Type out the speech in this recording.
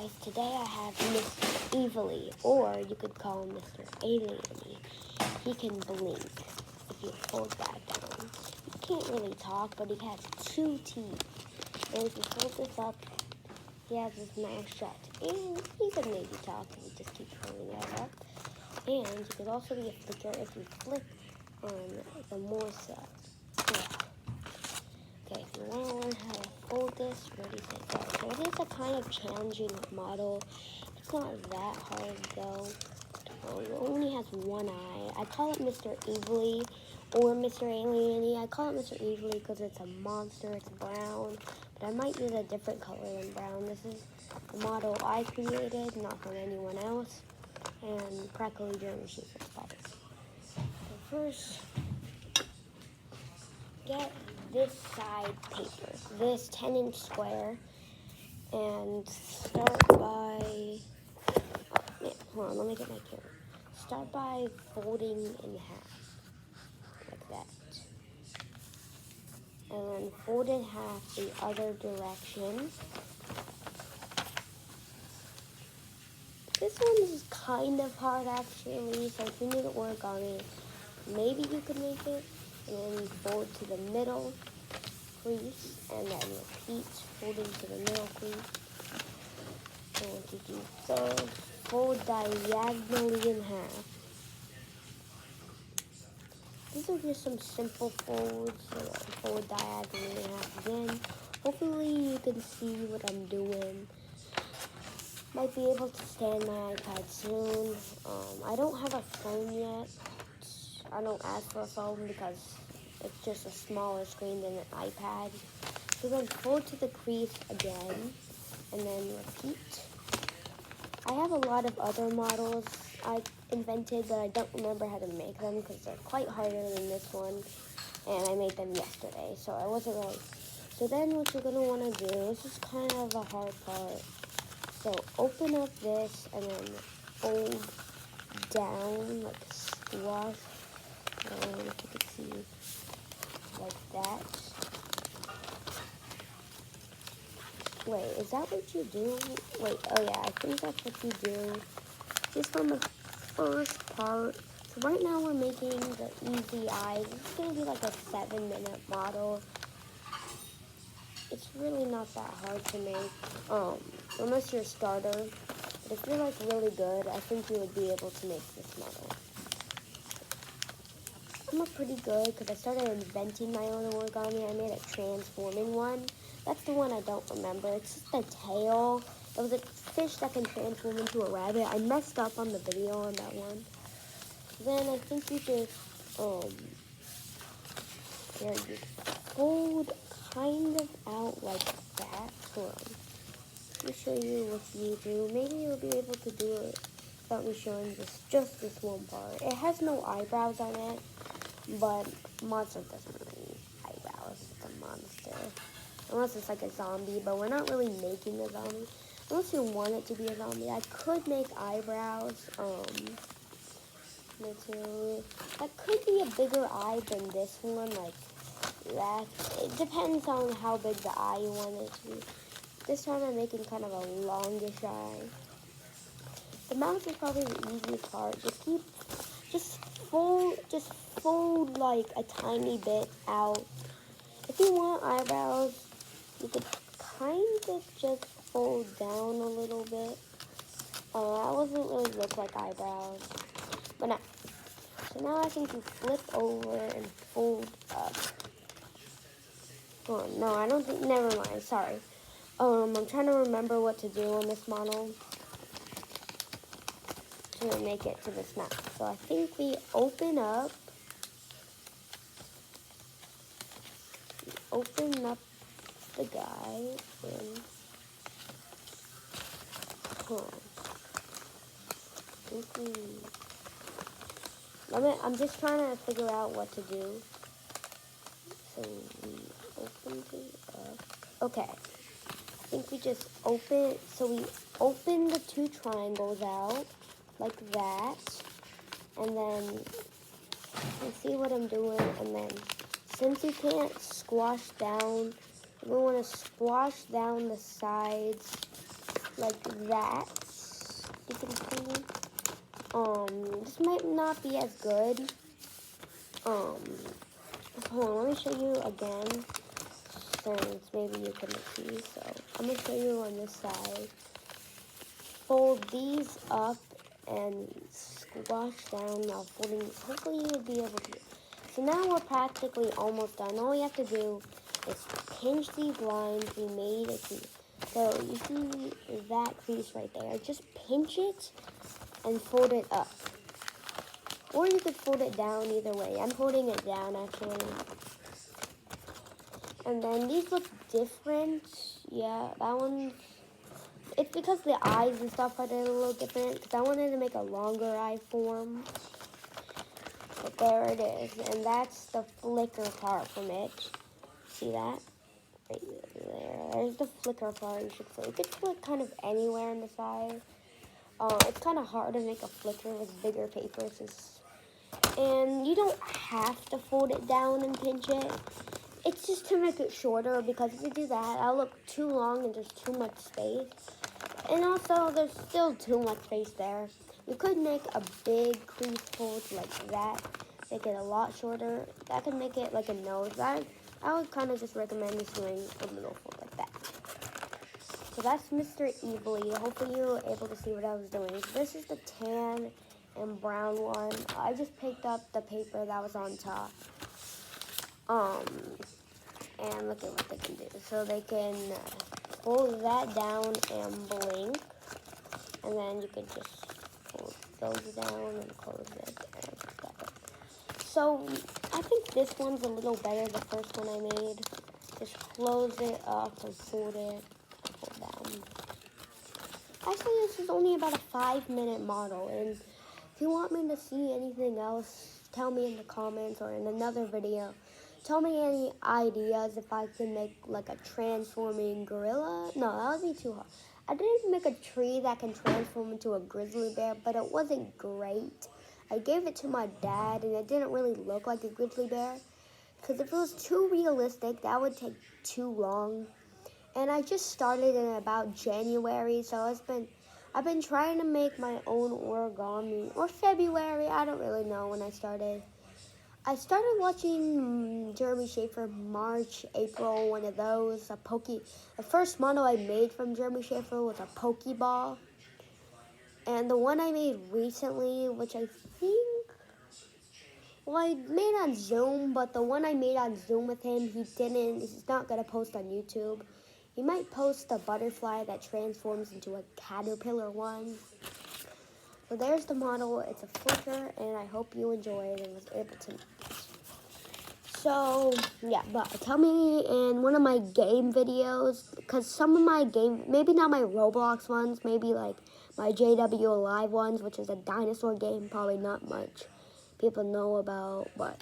guys, today I have Mr. Evilly, or you could call him Mr. Alieny. He can blink if you fold that down. He can't really talk, but he has 2 teeth. And if you fold this up, he has his mouth shut. And he could maybe talk if you just keep folding that up. And he could also be a flicker if you flick on the more side. Okay, if you want to learn how to fold this, ready, set, go. So it is a kind of challenging model. It's not that hard though. It only has 1 eye. I call it Mr. Evilly or Mr. Alieny. I call it Mr. Evilly because it's a monster. It's brown, but I might use a different color than brown. This is the model I created, not from anyone else. And crackly German sheep spiders. So first, get this side paper, this 10-inch square, and start by, hold on, let me get my camera. Start by folding in half, like that. And then fold in half the other direction. This one is kind of hard actually, so if you need to work on it, maybe you could make it. And then fold to the middle crease, and then repeat folding to the middle crease. So what you do third, fold diagonally in half. These are just some simple folds, so fold diagonally in half again. Hopefully you can see what I'm doing. Might be able to stand my iPad soon. I don't have a phone yet. I don't ask for a phone because it's just a smaller screen than an iPad. So then fold to the crease again, and then repeat. I have a lot of other models I invented, but I don't remember how to make them because they're quite harder than this one, and I made them yesterday, so I wasn't really. So then what you're going to want to do, this is kind of a hard part. So open up this and then fold down, like squash. If you can see, like that. Wait, is that what you do? Wait, oh yeah, I think that's what you do. Just on the first part. So right now we're making the easy eyes. It's going to be like a 7-minute model. It's really not that hard to make, unless you're a starter. But if you're like really good, I think you would be able to make this model. I'm pretty good because I started inventing my own origami. I made a transforming one. That's the one I don't remember. It's just the tail. It was a fish that can transform into a rabbit. I messed up on the video on that one. Then I think you just, there you fold kind of out like that. Hold on. Let me show you what you do. Maybe you'll be able to do it without me showing just this one part. It has no eyebrows on it. But monster doesn't really need eyebrows. It's a monster. Unless it's like a zombie, but we're not really making a zombie. Unless you want it to be a zombie. I could make eyebrows. That could be a bigger eye than this one, like that. It depends on how big the eye you want it to be. This time I'm making kind of a longish eye. The mouth is probably the easiest part. Just fold like a tiny bit out. If you want eyebrows, you could kind of just fold down a little bit. That doesn't really look like eyebrows. But now, so now I think you flip over and fold up. Oh, no, I don't think, never mind, sorry. I'm trying to remember what to do on this model to make it to this map. So I think we open up the guy and I'm just trying to figure out what to do. So we open it up. Okay. I think we just we open the 2 triangles out like that. And then you see what I'm doing, and then since you can't squash down, we want to squash down the sides like that. You can see. This might not be as good. Hold on, let me show you again, since maybe you couldn't see. So I'm gonna show you on this side. Fold these up and squash down while folding. Hopefully you'll be able to. So now we're practically almost done. All we have to do is pinch these lines. We made a crease. So you see that crease right there. Just pinch it and fold it up. Or you could fold it down either way. I'm folding it down actually. And then these look different. Yeah, that one. It's because the eyes and stuff are a little different. Because I wanted to make a longer eye form. But there it is. And that's the flicker part from it. See that? Right there. There's the flicker part. You should flick. You could flick kind of anywhere on the side. It's kind of hard to make a flicker with bigger papers. And you don't have to fold it down and pinch it. It's just to make it shorter, because if you do that, it'll look too long and there's too much space. And also, there's still too much space there. You could make a big crease fold like that, make it a lot shorter. That could make it like a nose. I would kind of just recommend just doing a little fold like that. So that's Mr. Evilly. Hopefully you were able to see what I was doing. This is the tan and brown one. I just picked up the paper that was on top. And look at what they can do. So they can hold that down and blink. And then you can just hold those down and close it. So I think this one's a little better, the first one I made. Just close it up and fold it. Hold down. Actually, this is only about a 5-minute model. And if you want me to see anything else, tell me in the comments or in another video. Tell me any ideas if I can make like a transforming gorilla. No, that would be too hard. I didn't make a tree that can transform into a grizzly bear, but it wasn't great. I gave it to my dad, and it didn't really look like a grizzly bear. Because if it was too realistic, that would take too long. And I just started in about January, so I've been trying to make my own origami. Or February, I don't really know when I started. I started watching Jeremy Schaefer March, April, one of those. The first model I made from Jeremy Schaefer was a Pokeball. And the one I made recently, which I think, well, I made on Zoom, but the one I made on Zoom with him, he's not going to post on YouTube. He might post the butterfly that transforms into a caterpillar one. So there's the model. It's a flicker, and I hope you enjoyed and was able to. So, yeah, but tell me in one of my game videos, because some of my game, maybe not my Roblox ones, maybe like my JW Alive ones, which is a dinosaur game, probably not much people know about, but